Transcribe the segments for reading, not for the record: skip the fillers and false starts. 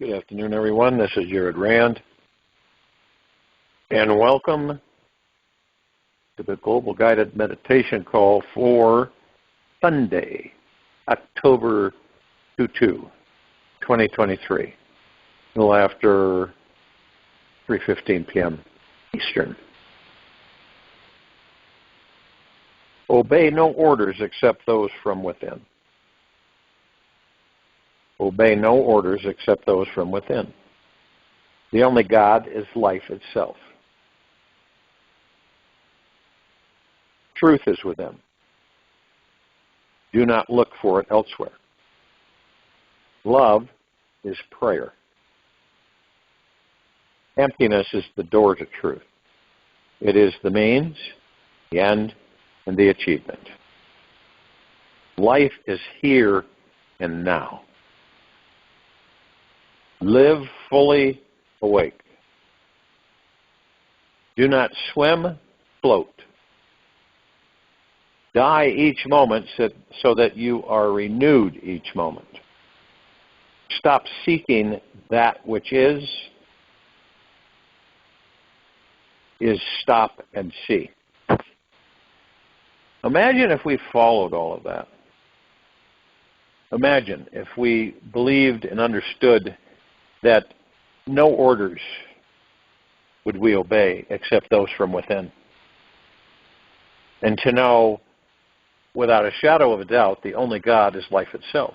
Good afternoon, everyone. This is Jared Rand, and welcome to the Global Guided Meditation Call for Sunday, October 22, 2023, a little after 3:15 p.m. Eastern. Obey no orders except those from within. Obey no orders except those from within. The only God is life itself. Truth is within. Do not look for it elsewhere. Love is prayer. Emptiness is the door to truth. It is the means, the end, and the achievement. Life is here and now. Live fully awake. Do not swim, float. Die each moment so that you are renewed each moment. Stop seeking that which is stop and see. Imagine if we followed all of that. Imagine if we believed and understood that no orders would we obey except those from within. And to know, without a shadow of a doubt, the only God is life itself.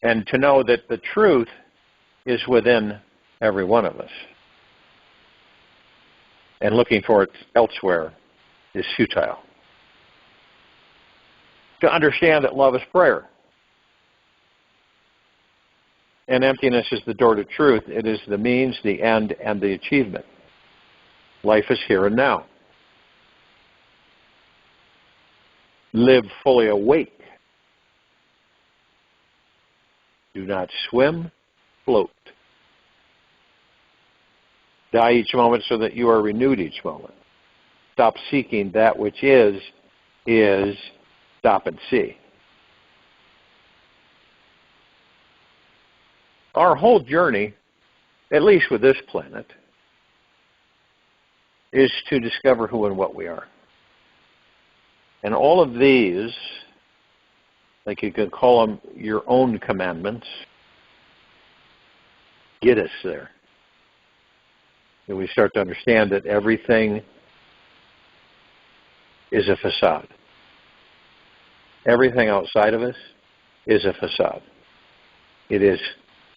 And to know that the truth is within every one of us. And looking for it elsewhere is futile. To understand that love is prayer. And emptiness is the door to truth. It is the means, the end, and the achievement. Life is here and now. Live fully awake. Do not swim, float. Die each moment so that you are renewed each moment. Stop seeking that which is stop and see. Our whole journey, at least with this planet, is to discover who and what we are. And all of these, like you could call them your own commandments, get us there. And we start to understand that everything is a facade. Everything outside of us is a facade. It is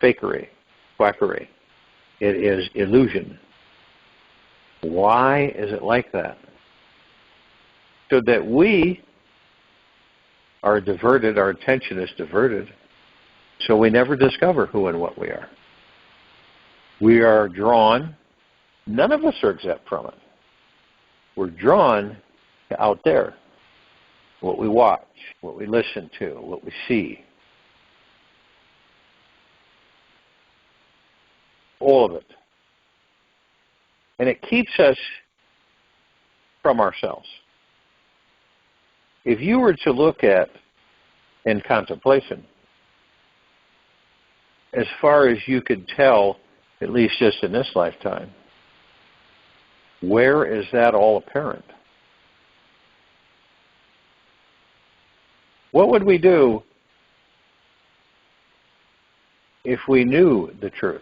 fakery, quackery. It is illusion. Why is it like that? So that we are diverted, our attention is diverted, so we never discover who and what we are. We are drawn, none of us are exempt from it. We're drawn to out there, what we watch, what we listen to, what we see. All of it. And it keeps us from ourselves. If you were to look at, in contemplation, as far as you could tell, at least just in this lifetime, where is that all apparent? What would we do if we knew the truth?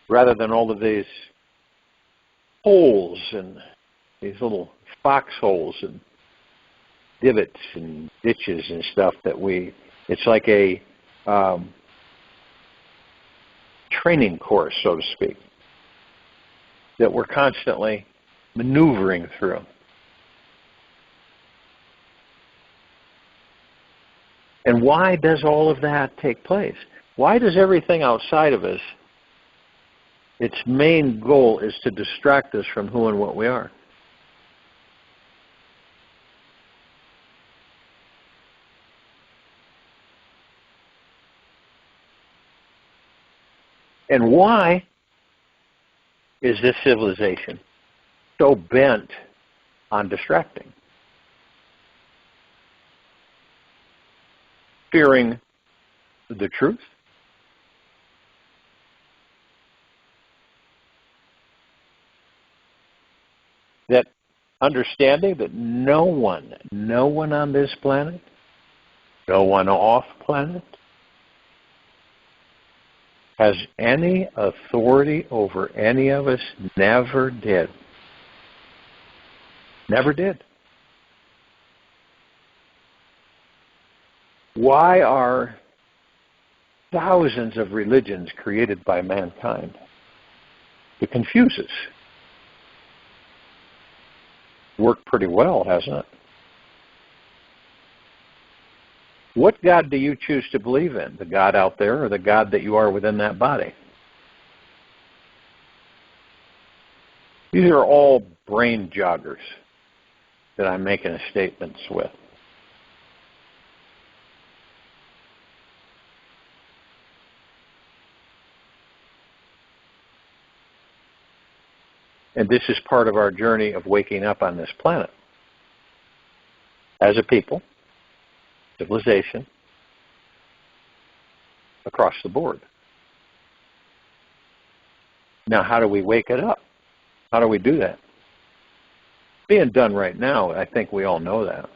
Rather than all of these holes and these little foxholes and divots and ditches and stuff it's like a training course, so to speak, that we're constantly maneuvering through. And why does all of that take place? Why does everything outside of us, its main goal is to distract us from who and what we are? And why is this civilization so bent on distracting? fearing the truth? That understanding that no one on this planet, no one off planet, has any authority over any of us, never did. Never did. Why are thousands of religions created by mankind? It confuses. Worked pretty well, hasn't it? What God do you choose to believe in? The God out there or the God that you are within that body? These are all brain joggers that I'm making statements with. And this is part of our journey of waking up on this planet. As a people, civilization, across the board. Now, how do we wake it up? How do we do that? Being done right now, I think we all know that.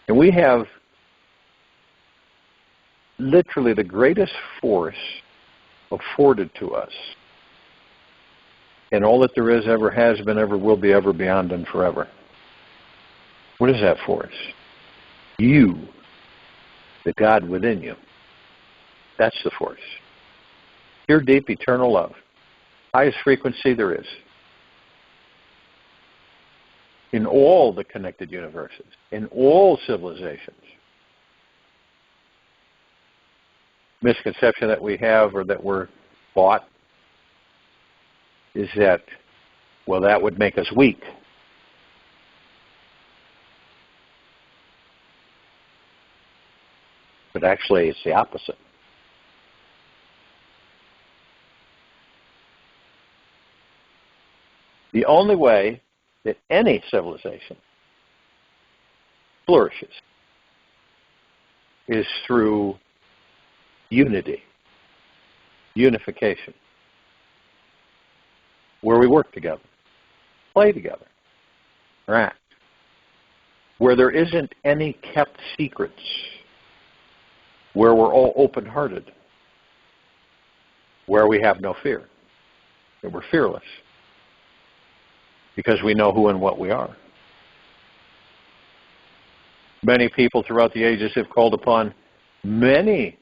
And we have literally the greatest force afforded to us in all that there is, ever has been, ever will be, ever beyond, and forever. What is that force? You, the God within you. That's the force. Pure, deep, eternal love. Highest frequency there is. In all the connected universes, in all civilizations. Misconception that we have or that we're taught is that, well, that would make us weak. But actually, it's the opposite. The only way that any civilization flourishes is through unity, unification, where we work together, play together, interact, where there isn't any kept secrets, where we're all open-hearted, where we have no fear, that we're fearless, because we know who and what we are. Many people throughout the ages have called upon many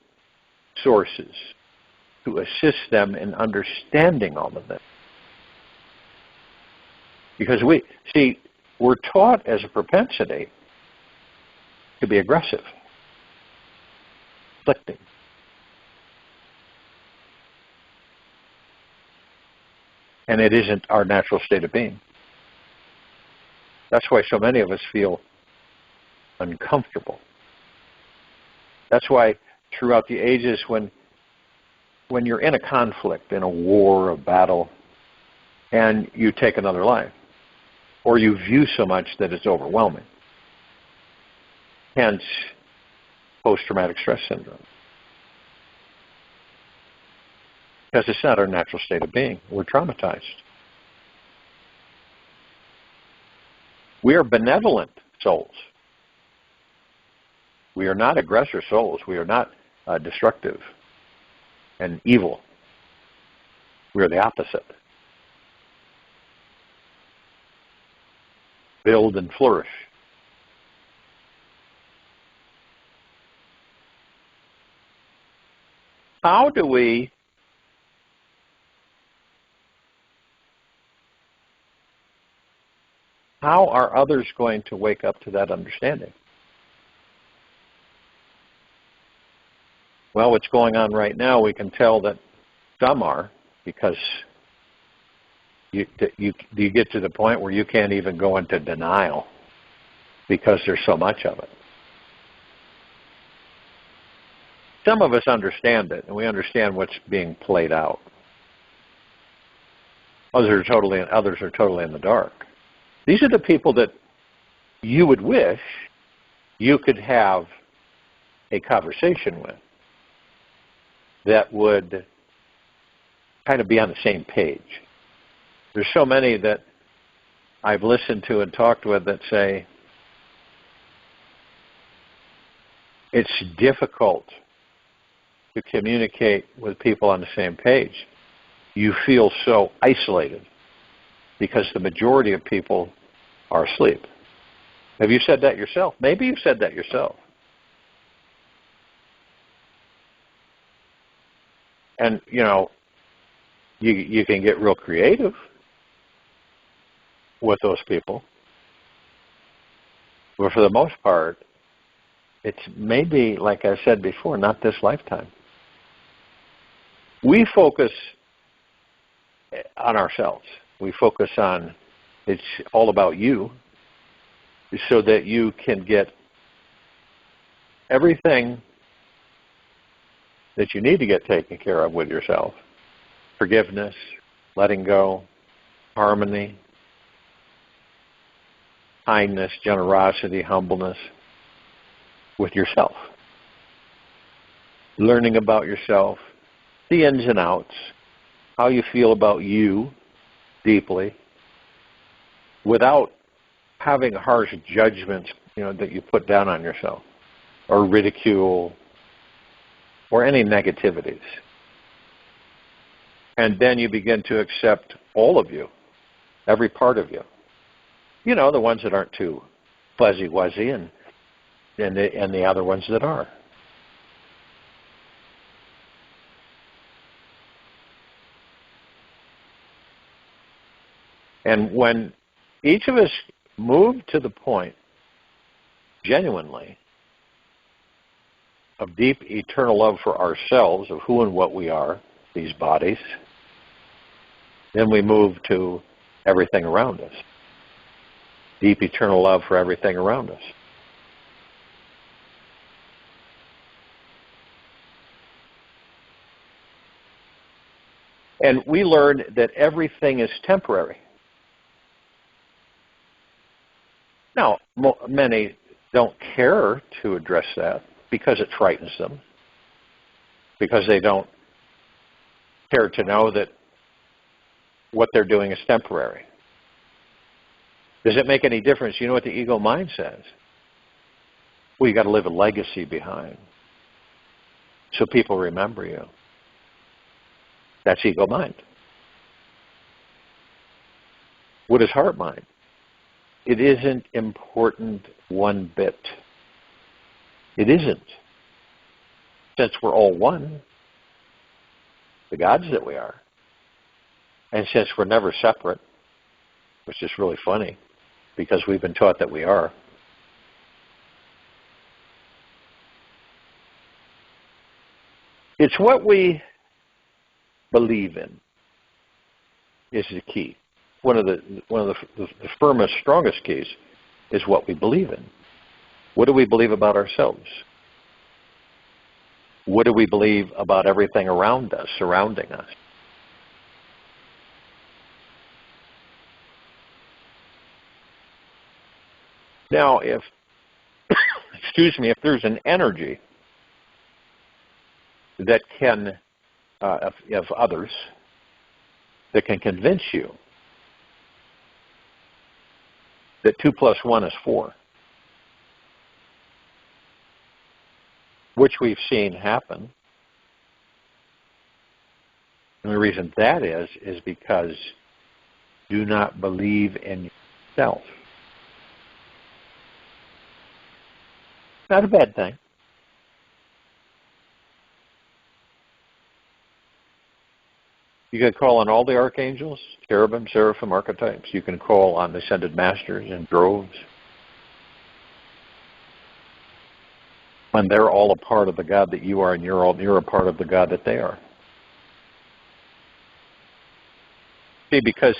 sources to assist them in understanding all of this. Because we're taught as a propensity to be aggressive, conflicting. And it isn't our natural state of being. That's why so many of us feel uncomfortable. That's why throughout the ages when you're in a conflict, in a war, a battle, and you take another life, or you view so much that it's overwhelming, hence post-traumatic stress syndrome. Because it's not our natural state of being. We're traumatized. We are benevolent souls. We are not aggressor souls. We are not destructive and evil. We are the opposite. Build and flourish. How are others going to wake up to that understanding? Well, what's going on right now, we can tell that some are, because you get to the point where you can't even go into denial because there's so much of it. Some of us understand it, and we understand what's being played out. Others are totally in the dark. These are the people that you would wish you could have a conversation with that would kind of be on the same page. There's so many that I've listened to and talked with that say it's difficult to communicate with people on the same page. You feel so isolated because the majority of people are asleep. Have you said that yourself? Maybe you've said that yourself. And, you can get real creative with those people. But for the most part, it's maybe, like I said before, not this lifetime. We focus on ourselves. We focus on, it's all about you, so that you can get everything that you need to get taken care of with yourself. Forgiveness, letting go, harmony, kindness, generosity, humbleness with yourself. Learning about yourself, the ins and outs, how you feel about you deeply, without having harsh judgments, that you put down on yourself, or ridicule, or any negativities. And then you begin to accept all of you, every part of you. The ones that aren't too fuzzy-wuzzy, and the other ones that are. And when each of us move to the point, genuinely, of deep eternal love for ourselves, of who and what we are, these bodies, then we move to everything around us. Deep eternal love for everything around us. And we learn that everything is temporary. Now, many don't care to address that because it frightens them, because they don't care to know that what they're doing is temporary. Does it make any difference? You know what the ego mind says? Well, you got to leave a legacy behind so people remember you. That's ego mind. What is heart mind? It isn't important one bit. It isn't. Since we're all one, the gods that we are, and since we're never separate, which is really funny, because we've been taught that we are, it's what we believe in is the key. One of the firmest, strongest keys is what we believe in. What do we believe about ourselves? What do we believe about everything around us, surrounding us? Now, if there's an energy that can, of others, that can convince you that 2 + 1 is 4, which we've seen happen. And the reason that is because do not believe in yourself. Not a bad thing. You can call on all the archangels, cherubim, seraphim, archetypes. You can call on the ascended masters in droves. And they're all a part of the God that you are, and you're a part of the God that they are. See, because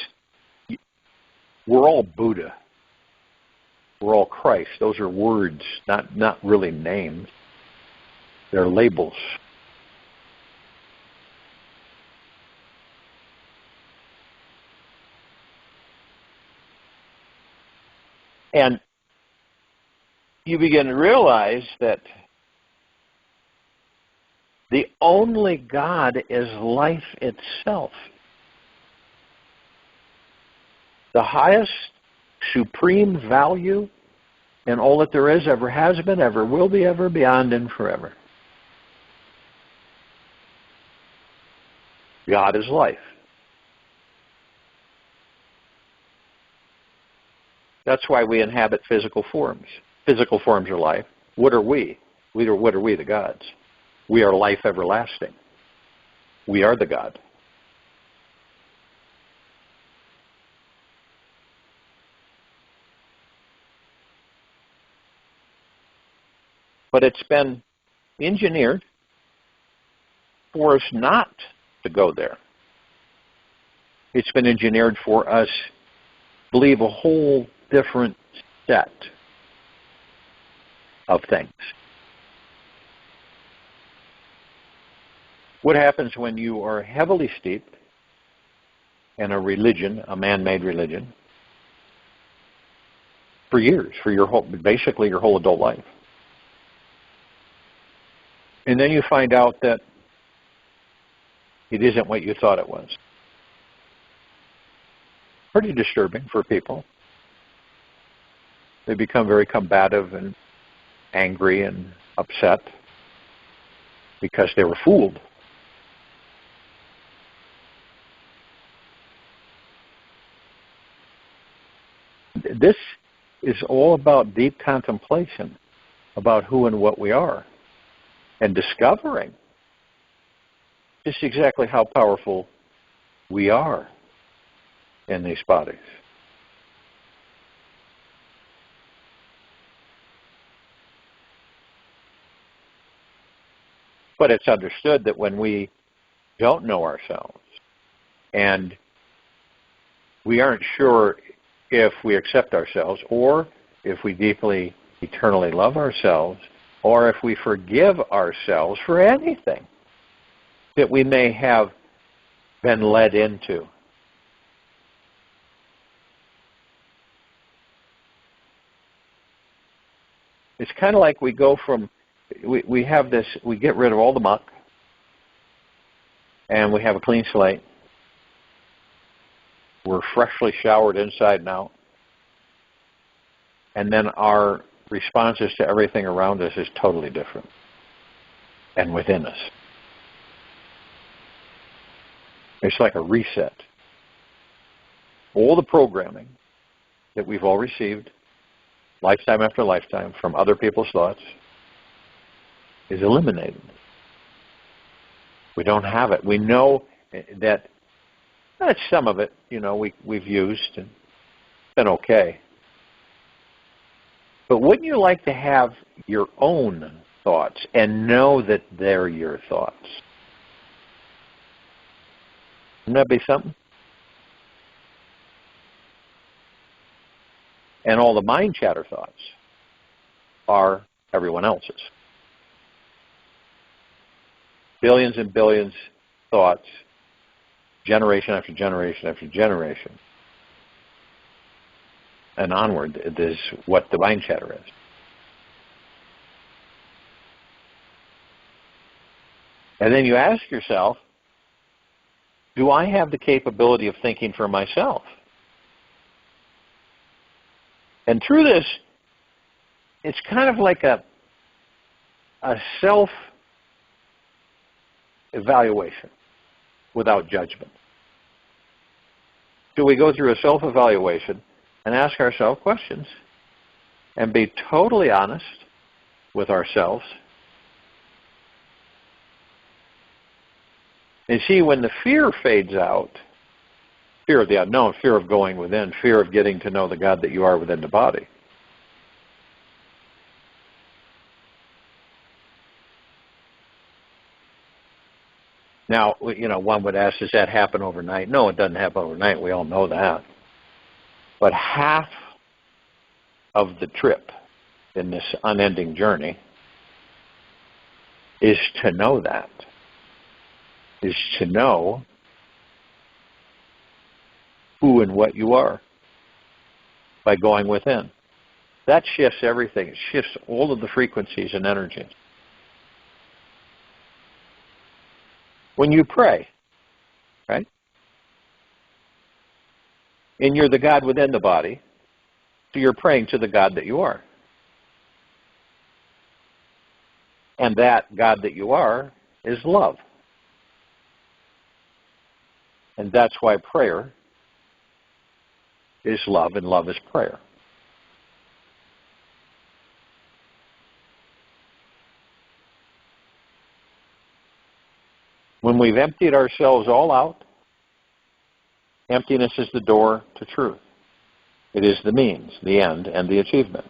we're all Buddha. We're all Christ. Those are words, not really names. They're labels. And you begin to realize that the only God is life itself. The highest, supreme value in all that there is, ever has been, ever will be, ever beyond, and forever. God is life. That's why we inhabit physical forms. Physical forms are life. What are we? What are we, the gods? We are life everlasting. We are the God. But it's been engineered for us not to go there. It's been engineered for us to believe a whole different set of things. What happens when you are heavily steeped in a religion, a man-made religion, for years, for basically your whole adult life? And then you find out that it isn't what you thought it was. Pretty disturbing for people. They become very combative and angry and upset because they were fooled. This is all about deep contemplation about who and what we are, and discovering just exactly how powerful we are in these bodies. But it's understood that when we don't know ourselves and we aren't sure if we accept ourselves, or if we deeply, eternally love ourselves, or if we forgive ourselves for anything that we may have been led into. It's kind of like we go from, we have this, we get rid of all the muck, and we have a clean slate. We're freshly showered inside and out. And then our responses to everything around us is totally different and within us. It's like a reset. All the programming that we've all received, lifetime after lifetime, from other people's thoughts, is eliminated. We don't have it. We know that some of it, we've used and been okay. But wouldn't you like to have your own thoughts and know that they're your thoughts? Wouldn't that be something? And all the mind chatter thoughts are everyone else's. Billions and billions of thoughts, generation after generation after generation. And onward is what the mind chatter is. And then you ask yourself, do I have the capability of thinking for myself? And through this, it's kind of like a self-evaluation without judgment. So we go through a self-evaluation and ask ourselves questions and be totally honest with ourselves. And see, when the fear fades out, fear of the unknown, fear of going within, fear of getting to know the God that you are within the body. Now, one would ask, does that happen overnight? No, it doesn't happen overnight. We all know that. But half of the trip in this unending journey is to know that, is to know who and what you are by going within, that shifts everything. It shifts all of the frequencies and energies. When you pray, right? And you're the God within the body, so you're praying to the God that you are. And that God that you are is love. And that's why prayer is love, and love is prayer. When we've emptied ourselves all out, emptiness is the door to truth. It is the means, the end, and the achievement.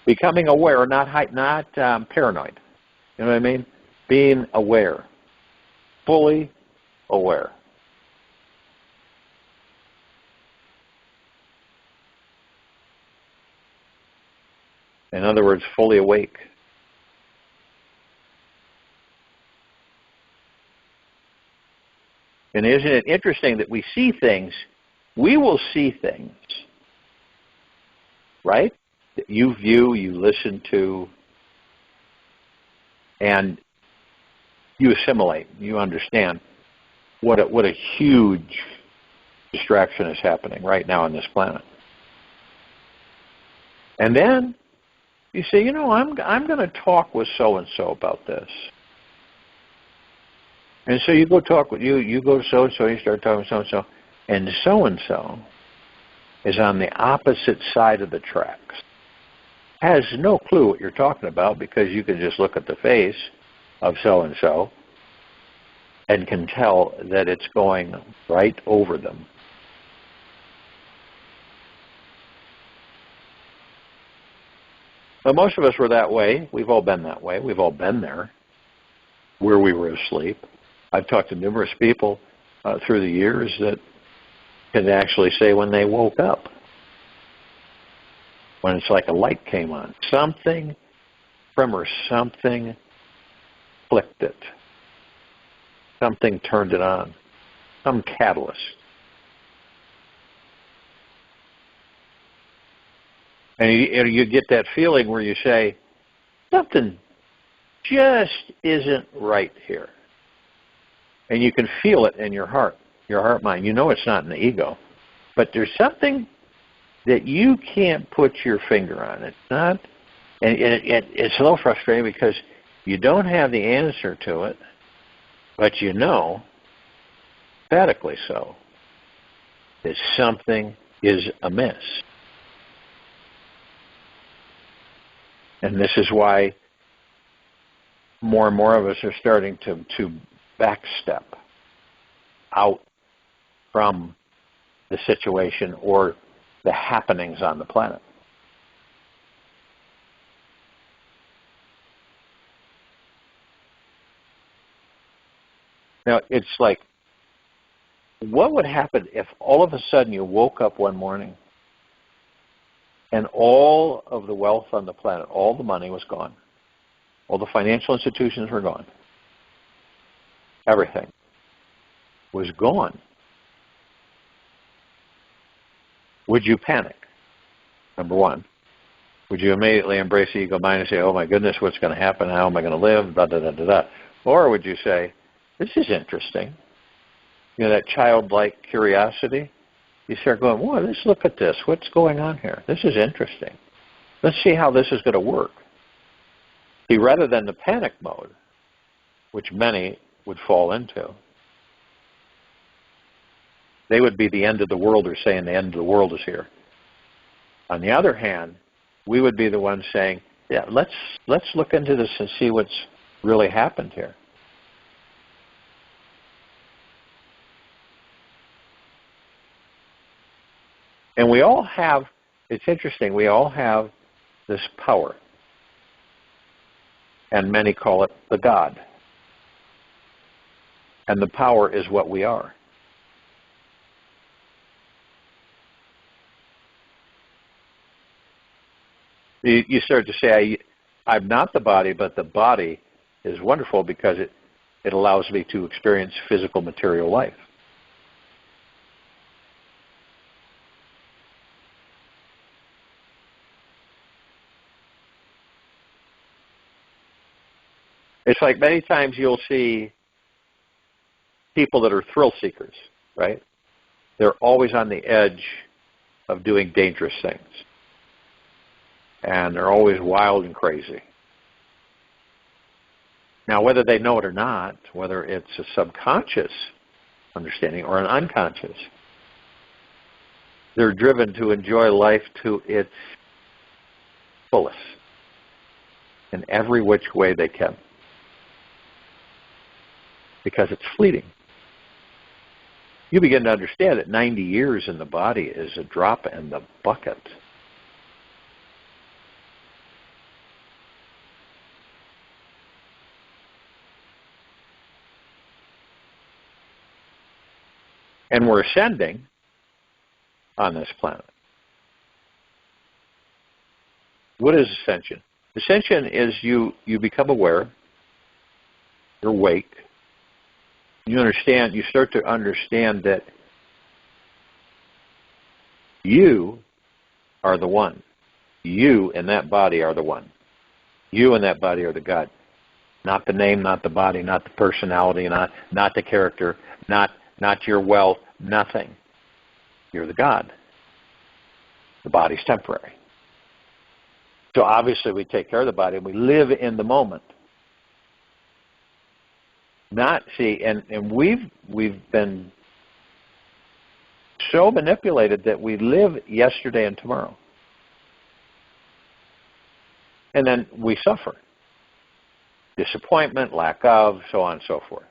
Becoming aware, not paranoid. You know what I mean? Being aware, fully aware. In other words, fully awake. And isn't it interesting that we see things, we will see things, right? That you view, you listen to, and you assimilate, you understand what a huge distraction is happening right now on this planet. And then you say, you know, I'm going to talk with so-and-so about this. And so you go talk with you go to so-and-so, you start talking with so-and-so, and so-and-so is on the opposite side of the tracks. Has no clue what you're talking about because you can just look at the face of so-and-so and can tell that it's going right over them. But most of us were that way. We've all been that way. We've all been there where we were asleep. I've talked to numerous people through the years that can actually say when they woke up, when it's like a light came on, something flicked it. Something turned it on. Some catalyst. And you get that feeling where you say, something just isn't right here. And you can feel it in your heart mind. You know it's not in the ego. But there's something that you can't put your finger on. It's not, and it's a little frustrating because you don't have the answer to it, but you know, emphatically so, that something is amiss. And this is why more and more of us are starting to backstep out from the situation or the happenings on the planet. Now, it's like, what would happen if all of a sudden you woke up one morning and all of the wealth on the planet, all the money was gone. All the financial institutions were gone. Everything was gone. Would you panic? Number one. Would you immediately embrace the ego mind and say, oh my goodness, what's going to happen? How am I going to live? Da, da, da, da, da. Or would you say, this is interesting. You know, that childlike curiosity. You start going, whoa, let's look at this. What's going on here? This is interesting. Let's see how this is going to work. See, rather than the panic mode, which many would fall into, they would be the end of the world or saying the end of the world is here. On the other hand, we would be the ones saying, yeah, let's look into this and see what's really happened here. And we all have, it's interesting, we all have this power. And many call it the God. And the power is what we are. You start to say, I'm not the body, but the body is wonderful because it allows me to experience physical material life. It's like many times you'll see people that are thrill seekers, right? They're always on the edge of doing dangerous things. And they're always wild and crazy. Now, whether they know it or not, whether it's a subconscious understanding or an unconscious, they're driven to enjoy life to its fullest in every which way they can, because it's fleeting. You begin to understand that 90 years in the body is a drop in the bucket. And we're ascending on this planet. What is ascension? Ascension is you become aware, you're awake, you start to understand that you are the one. You and that body are the one. You and that body are the God. Not the name, not the body, not the personality, not the character, not your wealth, nothing. You're the God. The body's temporary. So obviously we take care of the body and we live in the moment. And we've been so manipulated that we live yesterday and tomorrow. And then we suffer. Disappointment, lack of, so on and so forth.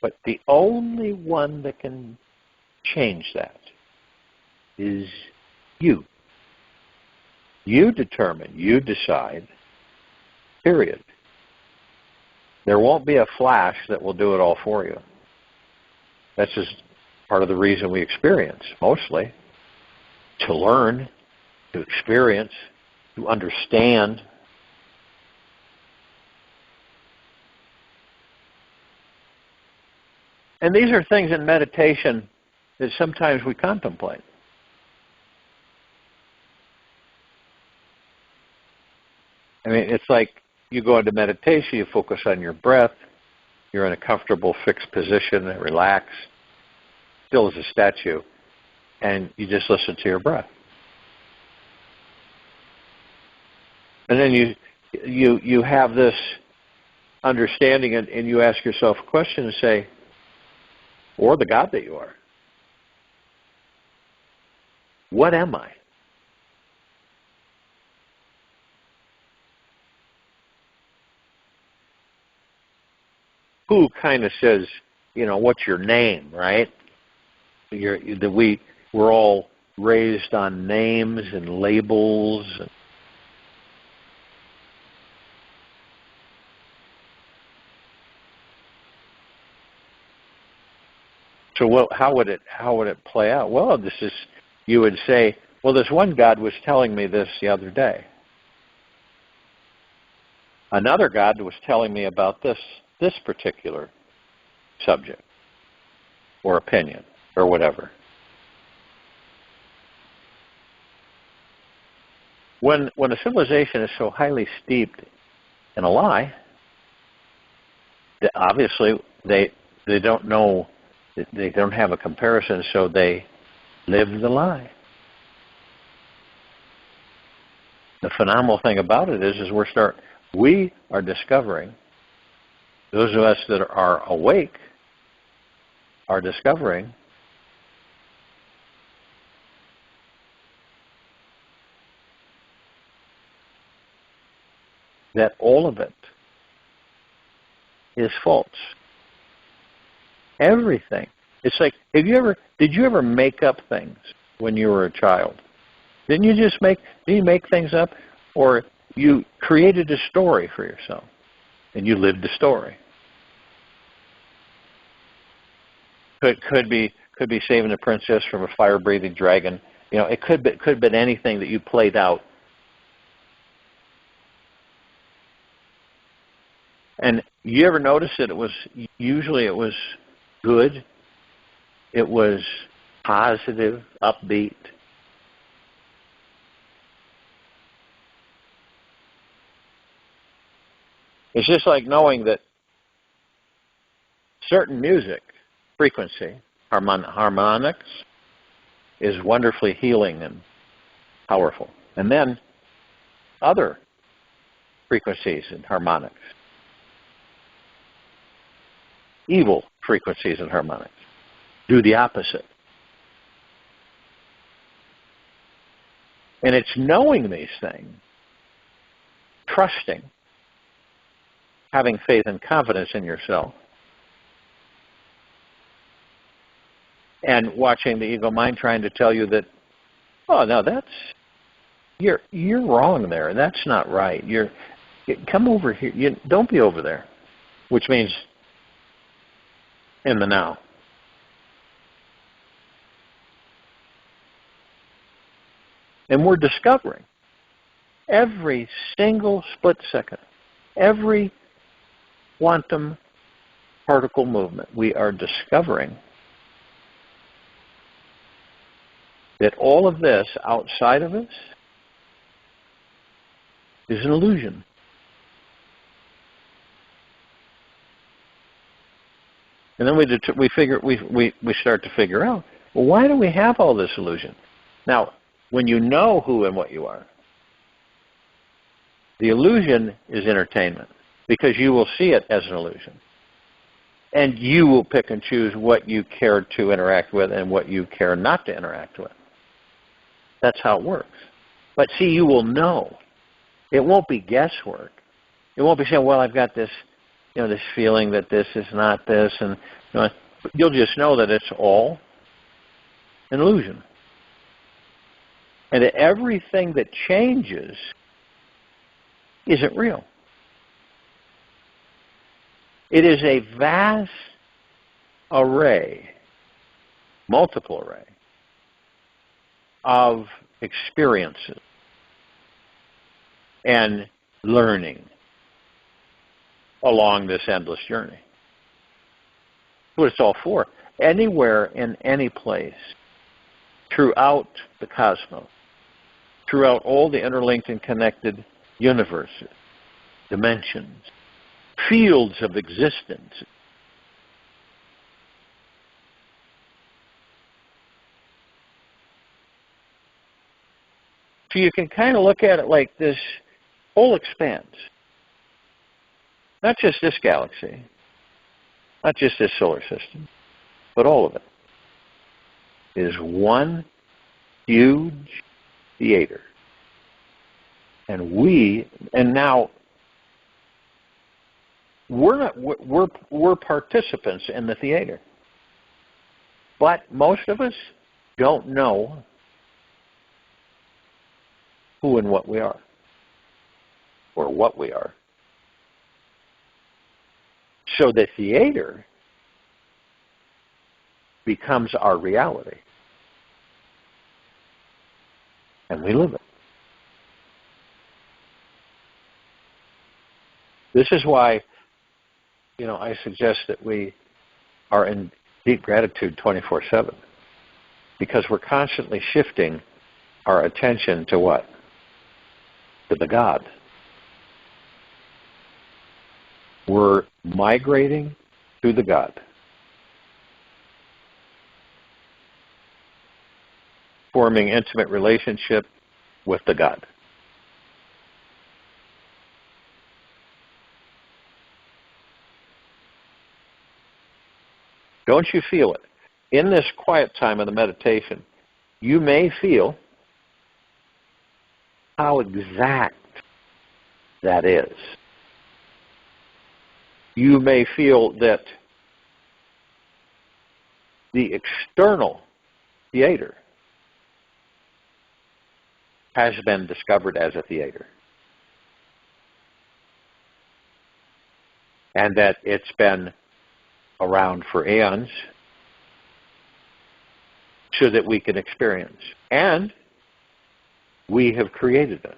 But the only one that can change that is you. You determine, you decide, period. There won't be a flash that will do it all for you. That's just part of the reason we experience, mostly. To learn, to experience, to understand. And these are things in meditation that sometimes we contemplate. I mean, it's like you go into meditation, you focus on your breath, you're in a comfortable, fixed position, relax, still as a statue, and you just listen to your breath. And then you have this understanding, and you ask yourself a question and say, or the God that you are, what am I? Who kind of says, what's your name, right? We're all raised on names and labels. So how would it play out? Well, you would say, well, this one God was telling me this the other day. Another God was telling me about this particular subject or opinion or whatever. When a civilization is so highly steeped in a lie, obviously they don't know, they don't have a comparison, so they live the lie. The phenomenal thing about it is we are discovering, those of us that are awake are discovering that all of it is false. Everything. It's like, did you ever make up things when you were a child? Did you make things up, or you created a story for yourself and you lived the story? Could be saving the princess from a fire-breathing dragon. It could have been anything that you played out. And you ever notice that it was good, it was positive, upbeat. It's just like knowing that certain music, frequency, harmonics, is wonderfully healing and powerful. And then other frequencies and harmonics, evil frequencies and harmonics, do the opposite. And it's knowing these things, trusting, having faith and confidence in yourself, and watching the ego mind trying to tell you that, oh no, you're wrong there. That's not right. Come over here. Don't be over there, which means in the now. And we're discovering every single split second, every quantum particle movement, we are discovering that all of this outside of us is an illusion. And then we start to figure out, well, why do we have all this illusion? Now, when you know who and what you are, the illusion is entertainment, because you will see it as an illusion. And you will pick and choose what you care to interact with and what you care not to interact with. That's how it works. But see, you will know. It won't be guesswork. It won't be saying, well, I've got this, this feeling that this is not this, and you'll just know that it's all an illusion. And that everything that changes isn't real. It is a vast array, multiple array, of experiences and learning along this endless journey. That's what it's all for. Anywhere in any place, throughout the cosmos, throughout all the interlinked and connected universes, dimensions, fields of existence. So you can kind of look at it like this whole expanse. Not just this galaxy, not just this solar system, but all of it is one huge theater. And now we're participants in the theater. But most of us don't know who and what we are, or what we are. So the theater becomes our reality. And we live it. This is why, I suggest that we are in deep gratitude 24/7, because we're constantly shifting our attention to what? To the God. We're migrating to the God. Forming intimate relationship with the God. Don't you feel it? In this quiet time of the meditation, you may feel how exact that is. You may feel that the external theater has been discovered as a theater. And that it's been around for eons so that we can experience. And we have created it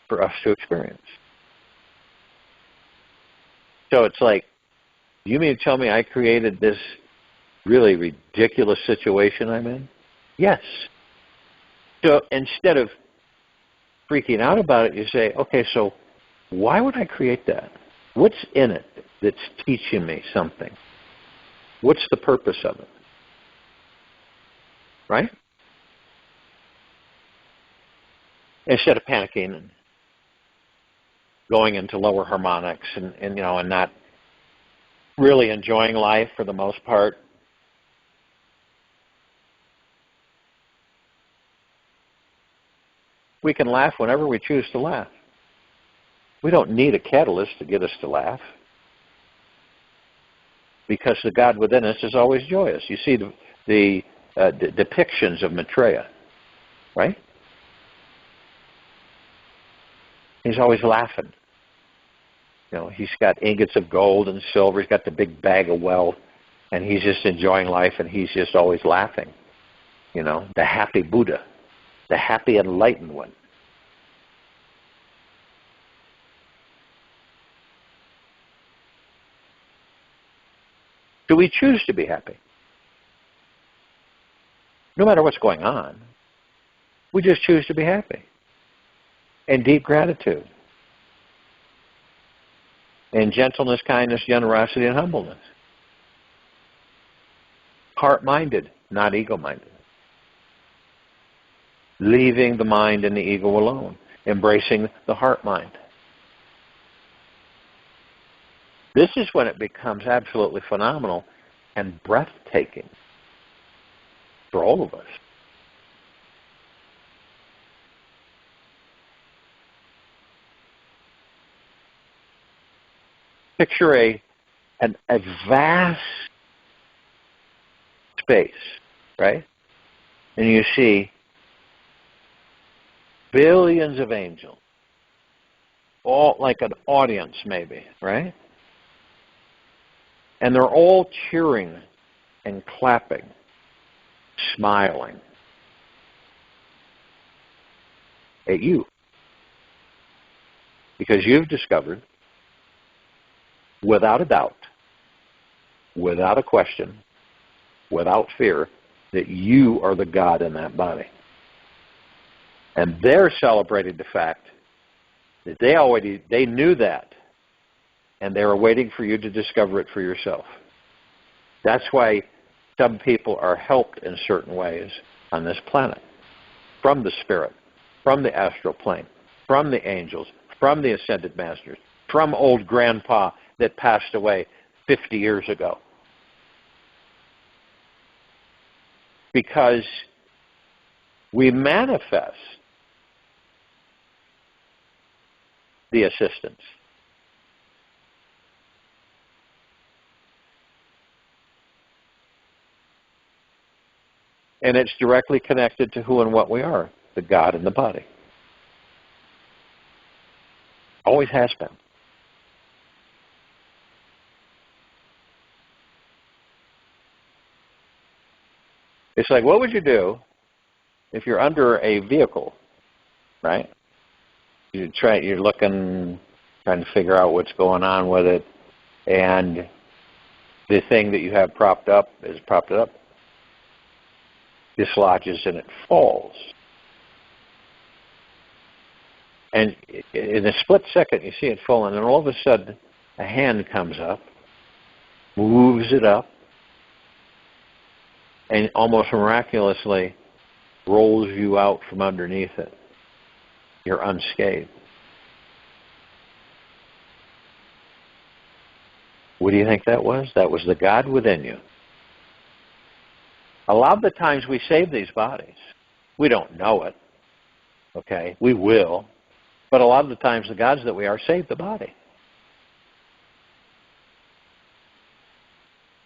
for us to experience. So it's like, you mean to tell me I created this really ridiculous situation I'm in? Yes. So instead of freaking out about it, you say, okay, so why would I create that? What's in it that's teaching me something? What's the purpose of it? Right? Instead of panicking and going into lower harmonics and not really enjoying life for the most part. We can laugh whenever we choose to laugh. We don't need a catalyst to get us to laugh, because the God within us is always joyous. You see the depictions of Maitreya, right? He's always laughing. He's got ingots of gold and silver. He's got the big bag of wealth, and he's just enjoying life, and he's just always laughing. The happy Buddha, the happy enlightened one. Do we choose to be happy? No matter what's going on, we just choose to be happy. And deep gratitude. And gentleness, kindness, generosity, and humbleness. Heart-minded, not ego-minded. Leaving the mind and the ego alone. Embracing the heart-mind. This is when it becomes absolutely phenomenal and breathtaking for all of us. Picture a vast space, right? And you see billions of angels, all like an audience maybe, right? And they're all cheering and clapping, smiling at you. Because you've discovered, without a doubt, without a question, without fear, that you are the God in that body. And they're celebrating the fact that they knew that, and they were waiting for you to discover it for yourself. That's why some people are helped in certain ways on this planet, from the spirit, from the astral plane, from the angels, from the ascended masters, from old grandpa that passed away 50 years ago. Because we manifest the assistance. And it's directly connected to who and what we are, the God in the body. Always has been. It's like, what would you do if you're under a vehicle, right? You're looking, trying to figure out what's going on with it, and the thing that you have propped up is propped up, dislodges, and it falls. And in a split second, you see it fall, and then all of a sudden, a hand comes up, moves it up, and almost miraculously rolls you out from underneath it. You're unscathed. What do you think that was? That was the God within you. A lot of the times we save these bodies. We don't know it. Okay? We will. But a lot of the times the gods that we are save the body.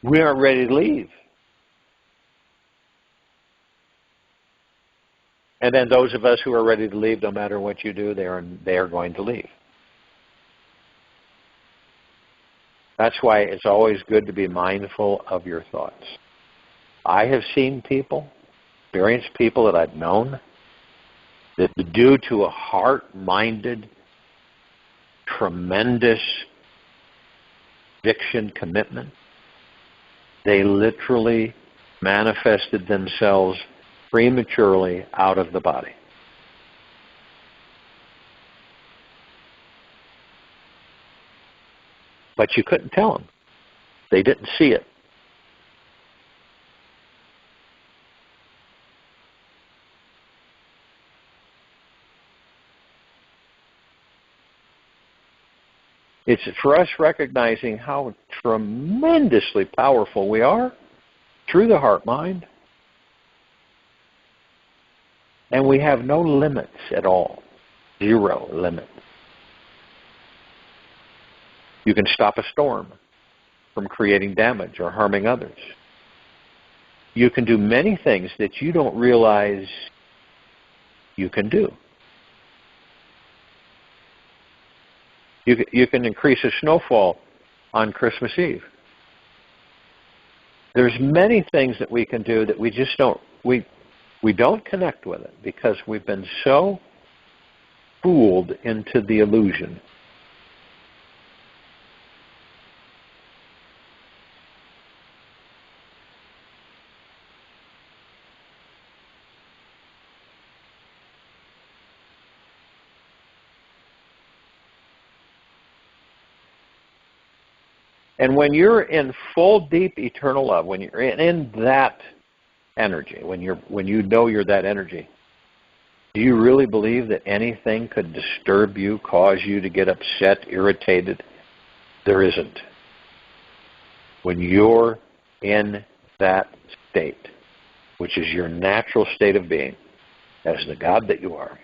We aren't ready to leave. And then those of us who are ready to leave, no matter what you do, they are going to leave. That's why it's always good to be mindful of your thoughts. I have seen people, experienced people that I've known, that due to a heart-minded, tremendous conviction, commitment, they literally manifested themselves prematurely out of the body. But you couldn't tell them. They didn't see it. It's for us recognizing how tremendously powerful we are through the heart-mind. And we have no limits at all. Zero limit. You can stop a storm from creating damage or harming others. You can do many things that you don't realize you can do. You can increase a snowfall on Christmas Eve. There's many things that we can do that we just don't connect with it because we've been so fooled into the illusion. And when you're in full, deep, eternal love, when you're in that energy, when you know you're that energy, do you really believe that anything could disturb you, cause you to get upset, irritated? There isn't. When you're in that state, which is your natural state of being, as the God that you are,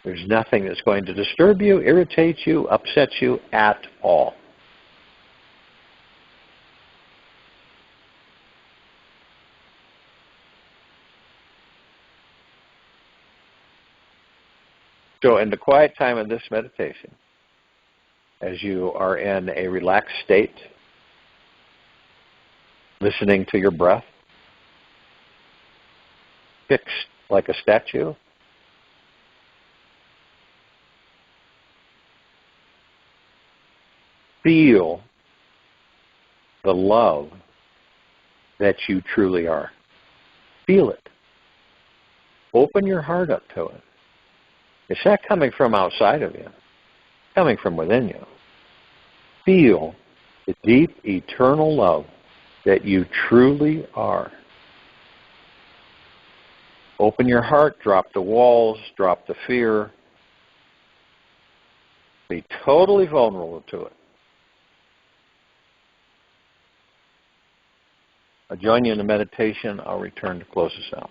there's nothing that's going to disturb you, irritate you, upset you at all. So in the quiet time of this meditation, as you are in a relaxed state, listening to your breath, fixed like a statue, feel the love that you truly are. Feel it. Open your heart up to it. It's not coming from outside of you. It's coming from within you. Feel the deep, eternal love that you truly are. Open your heart, drop the walls, drop the fear. Be totally vulnerable to it. I'll join you in the meditation. I'll return to close us out.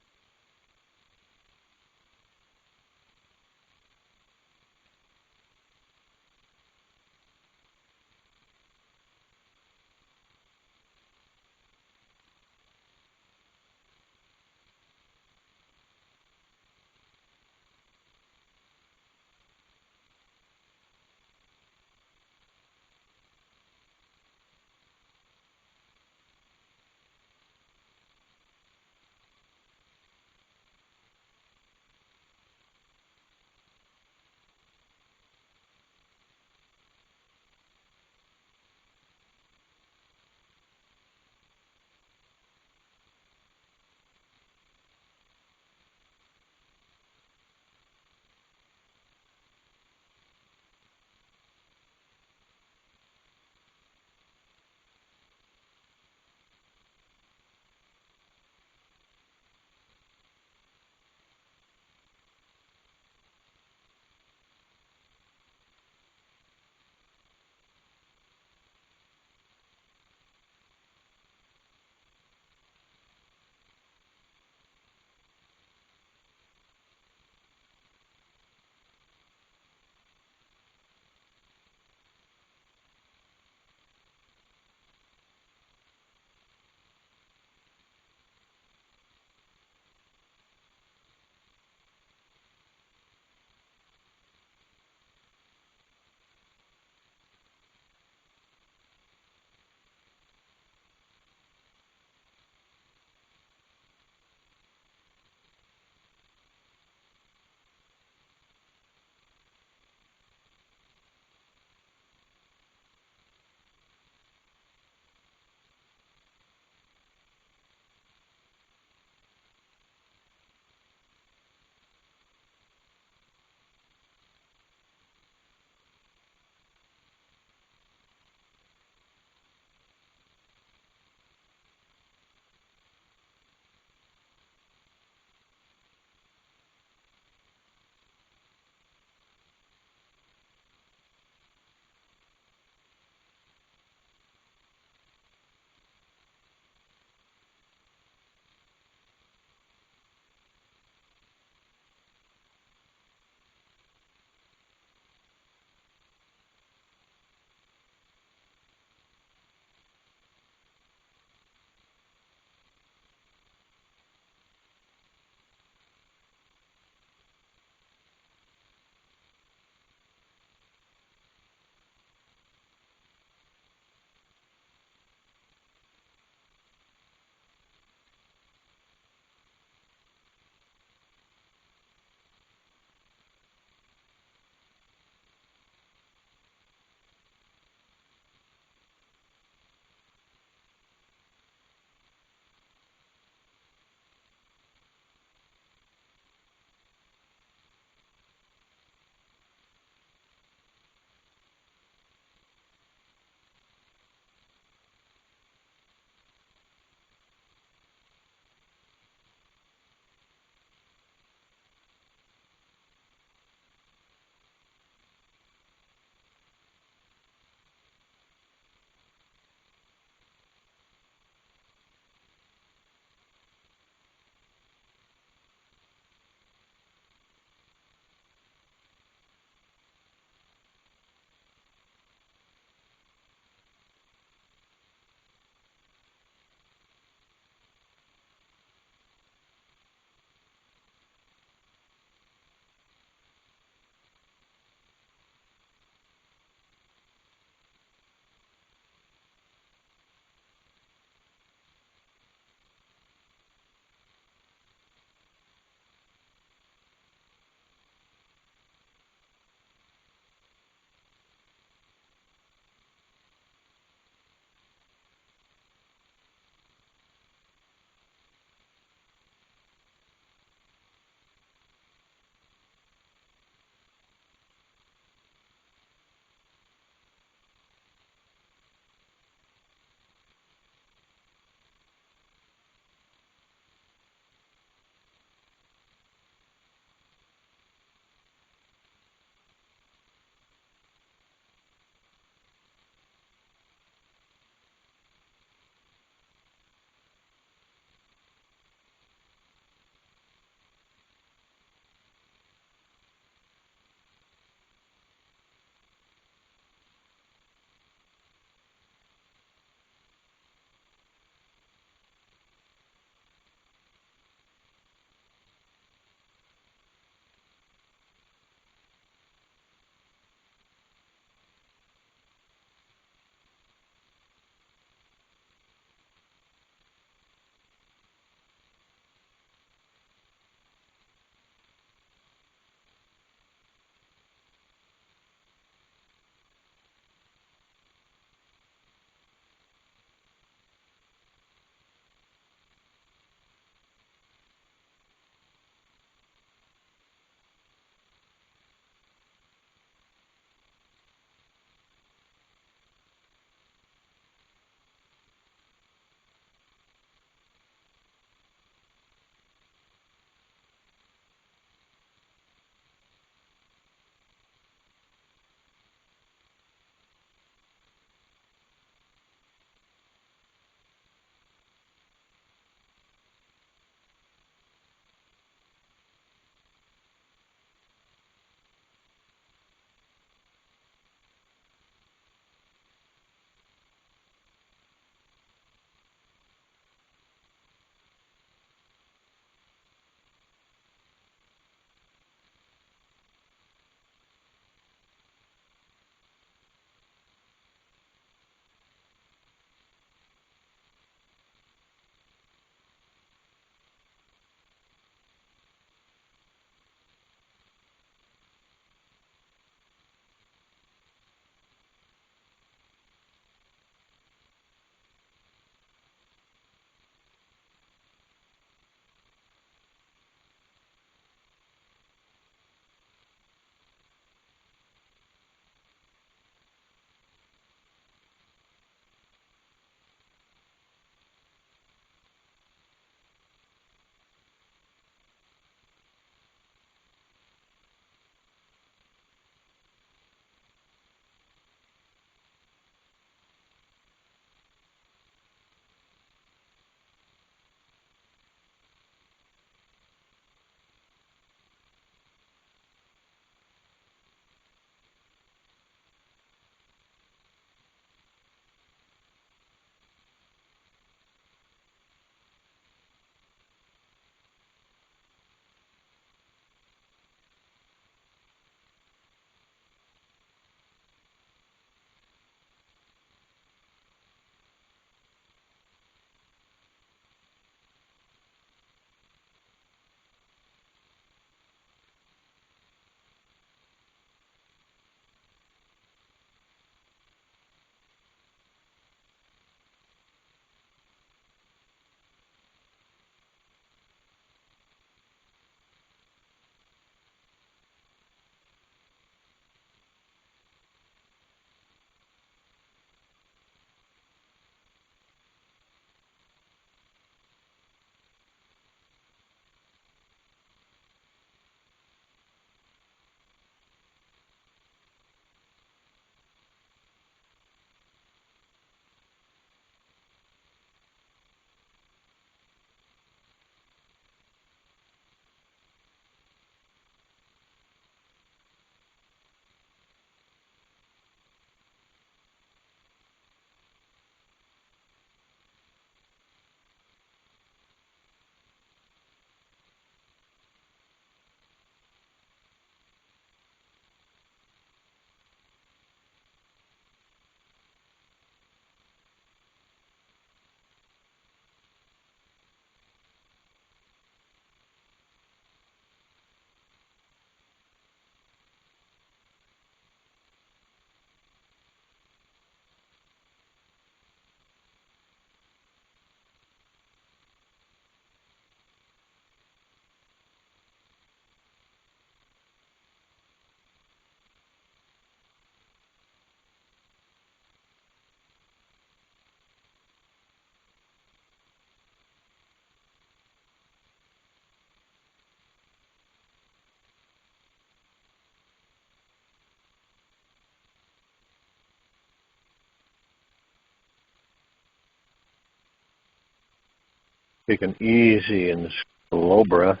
Take an easy and slow breath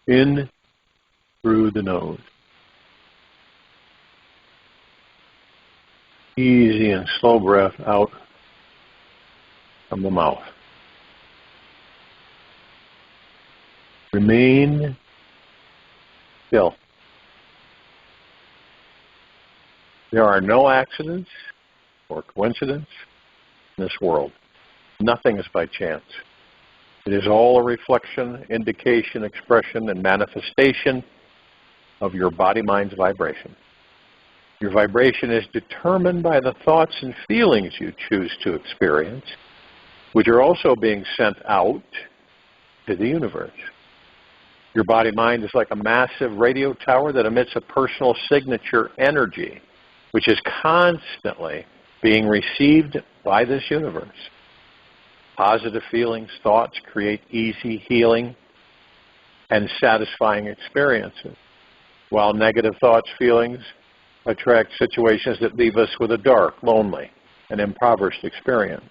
in through the nose. Easy and slow breath out from the mouth. Remain still. There are no accidents or coincidence in this world. Nothing is by chance. It is all a reflection, indication, expression, and manifestation of your body-mind's vibration. Your vibration is determined by the thoughts and feelings you choose to experience, which are also being sent out to the universe. Your body-mind is like a massive radio tower that emits a personal signature energy, which is constantly being received by this universe. Positive feelings, thoughts create easy healing and satisfying experiences, while negative thoughts, feelings attract situations that leave us with a dark, lonely, and impoverished experience.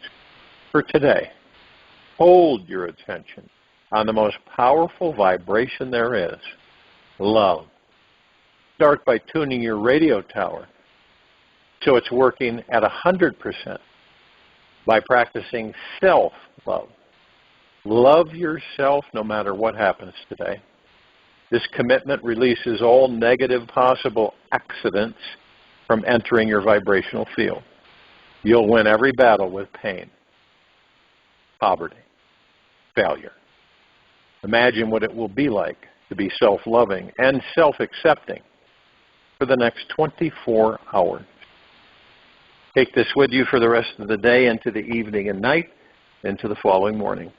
For today, hold your attention on the most powerful vibration there is, love. Start by tuning your radio tower so it's working at 100% by practicing self-love. Love yourself no matter what happens today. This commitment releases all negative possible accidents from entering your vibrational field. You'll win every battle with pain, poverty, failure. Imagine what it will be like to be self-loving and self-accepting for the next 24 hours. Take this with you for the rest of the day, into the evening and night, into the following morning.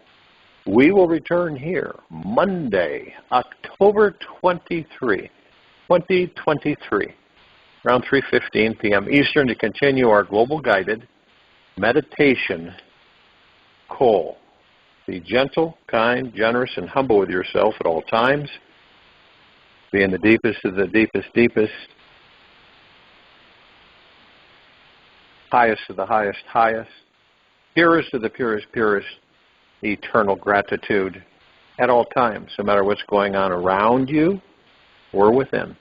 We will return here Monday, October 23, 2023, around 3:15 p.m. Eastern, to continue our global guided meditation call. Be gentle, kind, generous, and humble with yourself at all times. Be in the deepest of the deepest, deepest, highest of the highest, highest, purest of the purest, purest, eternal gratitude at all times, no matter what's going on around you or within.